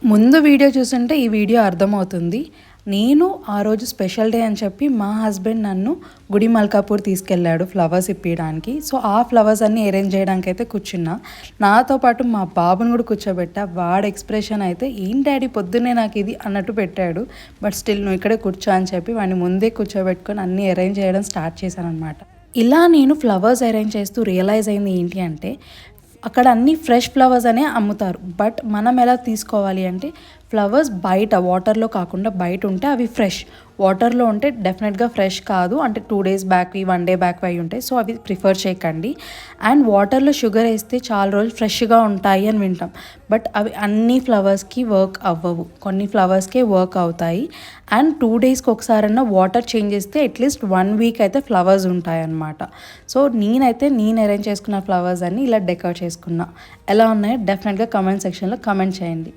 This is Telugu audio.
ముందు వీడియో చూస్తుంటే ఈ వీడియో అర్థమవుతుంది. నేను ఆ రోజు స్పెషల్ డే అని చెప్పి మా హస్బెండ్ నన్ను గుడి మల్కాపూర్ తీసుకెళ్ళాడు ఫ్లవర్స్ ఇప్పించడానికి. సో ఆ ఫ్లవర్స్ అన్నీ అరేంజ్ చేయడానికి అయితే కూర్చున్నా. నాతో పాటు మా బాబుని కూడా కూర్చోబెట్టా. వాడి ఎక్స్ప్రెషన్ అయితే ఏం డాడీ పొద్దున్నే నాకు ఇది అన్నట్టు పెట్టాడు. బట్ స్టిల్ నువ్వు ఇక్కడే కూర్చో అని చెప్పి వాడిని ముందే కూర్చోబెట్టుకొని అన్నీ అరేంజ్ చేయడం స్టార్ట్ చేశాను అనమాట. ఇలా నేను ఫ్లవర్స్ అరేంజ్ చేస్తూ రియలైజ్ అయింది ఏంటి అంటే, అక్కడ అన్ని ఫ్రెష్ ఫ్లవర్స్ అనే అమ్ముతారు. బట్ మనం ఎలా తీసుకోవాలి అంటే, ఫ్లవర్స్ బయట వాటర్లో కాకుండా బయట ఉంటే అవి ఫ్రెష్, వాటర్లో ఉంటే డెఫినెట్గా ఫ్రెష్ కాదు. అంటే 2 days బ్యాక్వి 1 day బ్యాక్వి అయి ఉంటాయి. సో అవి ప్రిఫర్ చేయకండి. అండ్ వాటర్లో షుగర్ వేస్తే చాలా రోజులు ఫ్రెష్గా ఉంటాయి అని వింటాం. బట్ అవి అన్ని ఫ్లవర్స్కి వర్క్ అవ్వవు, కొన్ని ఫ్లవర్స్కే వర్క్ అవుతాయి. అండ్ 2 daysకి ఒకసారన్నా వాటర్ చేంజ్ చేస్తే అట్లీస్ట్ 1 week అయితే ఫ్లవర్స్ ఉంటాయి అన్నమాట. సో నేను అరేంజ్ చేసుకున్న ఫ్లవర్స్ అన్ని ఇలా డెకరేట్ చేసుకున్నా. ఎలా ఉన్నాయో డెఫినెట్గా కామెంట్ సెక్షన్లో కామెంట్ చేయండి.